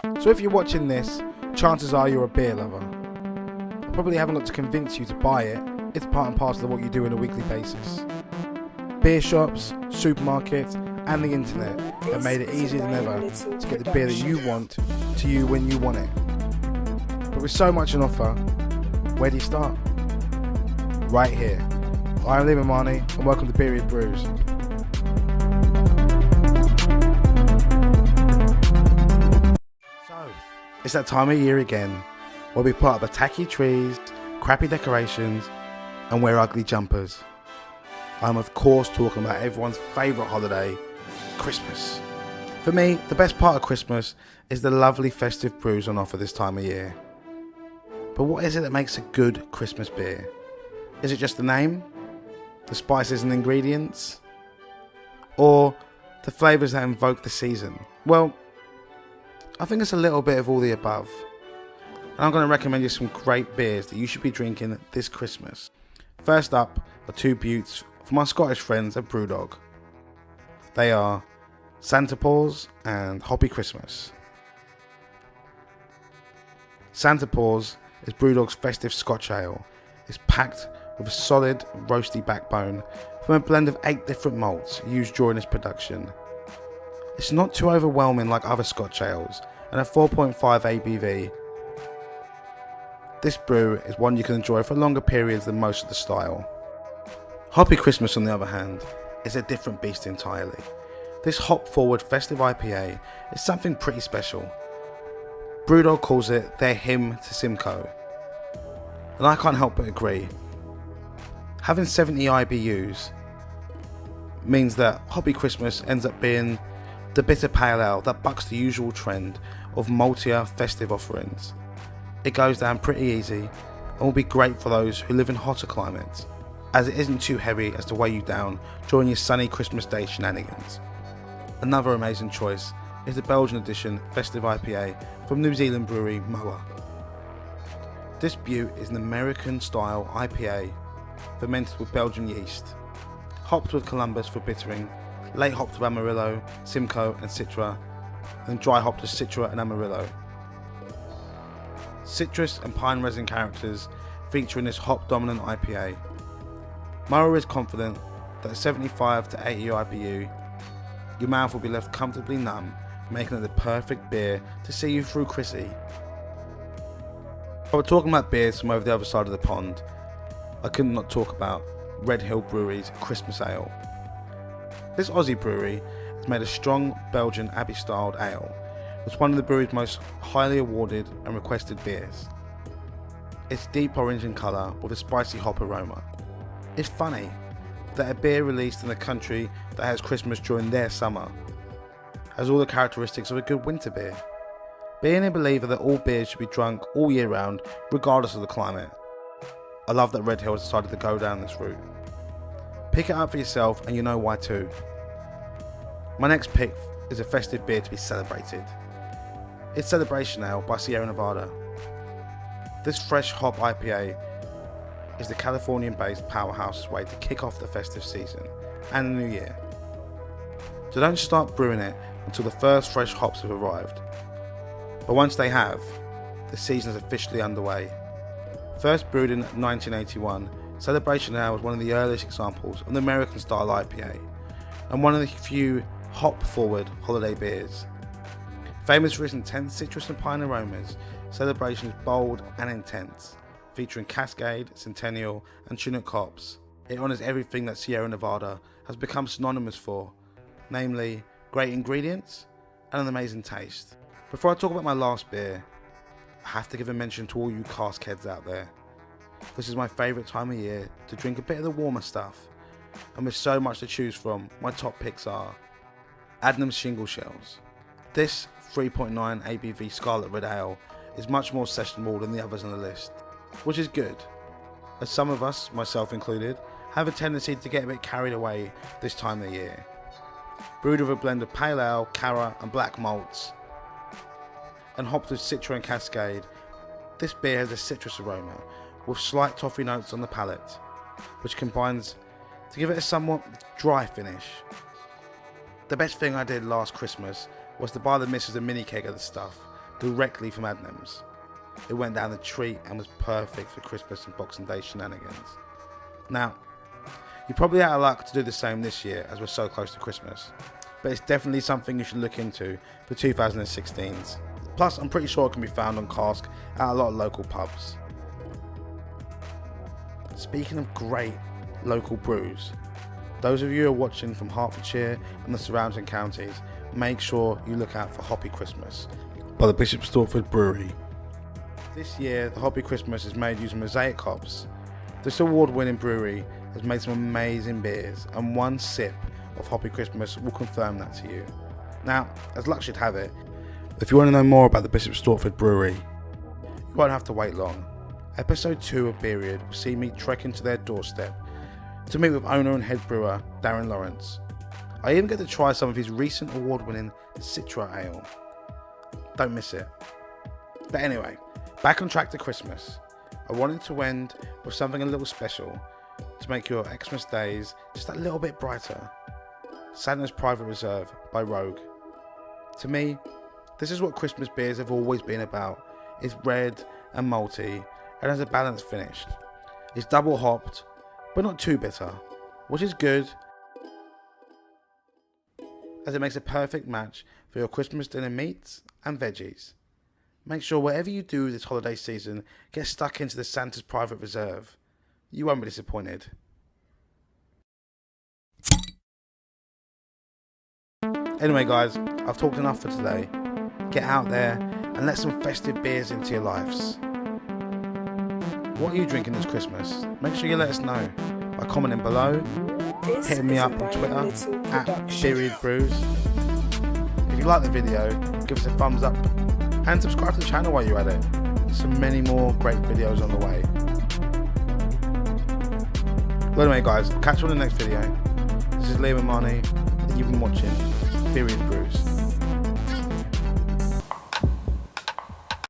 So if you're watching this, chances are you're a beer lover. I probably haven't got to convince you to buy it. It's part and parcel of what you do on a weekly basis. Beer shops, supermarkets and the internet have made it easier than ever to get the beer that you want to you when you want it. But with so much on offer, where do you start? Right here. I'm Liam Imani and welcome to Beeriod Brews. So, it's that time of year again where we put up the tacky trees, crappy decorations and wear ugly jumpers. I'm of course talking about everyone's favourite holiday, Christmas. For me, the best part of Christmas is the lovely festive brews on offer this time of year. But what is it that makes a good Christmas beer? Is it just the name? The spices and ingredients? Or the flavours that invoke the season? Well, I think it's a little bit of all the above. And I'm going to recommend you some great beers that you should be drinking this Christmas. First up are two beauts from my Scottish friends at Brewdog. They are Santa Paws and Hoppy Christmas. Santa Paws is Brewdog's festive Scotch ale. It's packed with a solid roasty backbone from a blend of 8 different malts used during its production. It's not too overwhelming like other Scotch ales and a 4.5 ABV. This brew is one you can enjoy for longer periods than most of the style. Hoppy Christmas, on the other hand, is a different beast entirely. This hop-forward festive IPA is something pretty special. Brewdog calls it their hymn to Simcoe, and I can't help but agree. Having 70 IBUs means that Hoppy Christmas ends up being the bitter pale ale that bucks the usual trend of maltier festive offerings. It goes down pretty easy and will be great for those who live in hotter climates, as it isn't too heavy as to weigh you down during your sunny Christmas Day shenanigans. Another amazing choice is the Belgian edition festive IPA from New Zealand brewery Moa. This Butte is an American style IPA fermented with Belgian yeast, hopped with Columbus for bittering, late hopped with Amarillo, Simcoe and Citra, and dry hopped with Citra and Amarillo. Citrus and pine resin characters feature in this hop dominant IPA. Moa is confident that at 75 to 80 IBU, your mouth will be left comfortably numb, making it the perfect beer to see you through Chrissy. While we're talking about beers from over the other side of the pond, I could not talk about Red Hill Brewery's Christmas Ale. This Aussie brewery has made a strong Belgian Abbey-styled ale. It's one of the brewery's most highly awarded and requested beers. It's deep orange in colour with a spicy hop aroma. It's funny that a beer released in a country that has Christmas during their summer has all the characteristics of a good winter beer. Being a believer that all beers should be drunk all year round regardless of the climate, I love that Red Hill has decided to go down this route. Pick it up for yourself and you know why too. My next pick is a festive beer to be celebrated. It's Celebration Ale by Sierra Nevada. This fresh hop IPA is the Californian-based powerhouse's way to kick off the festive season and the new year. So don't start brewing it until the first fresh hops have arrived. But once they have, the season is officially underway. First brewed in 1981, Celebration Ale was one of the earliest examples of an American-style IPA and one of the few hop-forward holiday beers. Famous for its intense citrus and pine aromas, Celebration is bold and intense, featuring Cascade, Centennial and Chinook hops. It honours everything that Sierra Nevada has become synonymous for, namely great ingredients and an amazing taste. Before I talk about my last beer, I have to give a mention to all you cask heads out there. This is my favourite time of year to drink a bit of the warmer stuff, and with so much to choose from, my top picks are Adnams Shingle Shells. This 3.9 ABV Scarlet Red Ale is much more sessionable than the others on the list, which is good, as some of us, myself included, have a tendency to get a bit carried away this time of year. Brewed with a blend of pale ale, Cara and black malts, and hopped with Citra and Cascade, this beer has a citrus aroma with slight toffee notes on the palate, which combines to give it a somewhat dry finish. The best thing I did last Christmas was to buy the missus a mini keg of the stuff, directly from Adnams. It went down the treat and was perfect for Christmas and Boxing Day shenanigans. Now, you're probably out of luck to do the same this year as we're so close to Christmas, but it's definitely something you should look into for 2016's. Plus, I'm pretty sure it can be found on cask at a lot of local pubs. Speaking of great local brews, those of you who are watching from Hertfordshire and the surrounding counties, make sure you look out for Hoppy Christmas by the Bishop Stortford Brewery. This year, the Hoppy Christmas is made using mosaic hops. This award-winning brewery has made some amazing beers, and one sip of Hoppy Christmas will confirm that to you. Now, as luck should have it, if you want to know more about the Bishop Stortford Brewery, you won't have to wait long. Episode 2 of Beeriod will see me trek into their doorstep to meet with owner and head brewer Darren Lawrence. I even get to try some of his recent award-winning Citra Ale. Don't miss it. But anyway, back on track to Christmas. I wanted to end with something a little special to make your Xmas days just a little bit brighter. Santa's Private Reserve by Rogue. To me, this is what Christmas beers have always been about. It's red and malty and has a balanced finish. It's double hopped, but not too bitter, which is good, as it makes a perfect match for your Christmas dinner meats and veggies. Make sure whatever you do this holiday season, get stuck into the Santa's Private Reserve. You won't be disappointed. Anyway guys, I've talked enough for today. Get out there and let some festive beers into your lives. What are you drinking this Christmas? Make sure you let us know by commenting below, hitting me up on Twitter at Beeriod Brews. If you like the video, give us a thumbs up and subscribe to the channel while you're at it. There's so many more great videos on the way. Well anyway guys, I'll catch you on the next video. This is Liam and Marnie and you've been watching Beeriod Brews.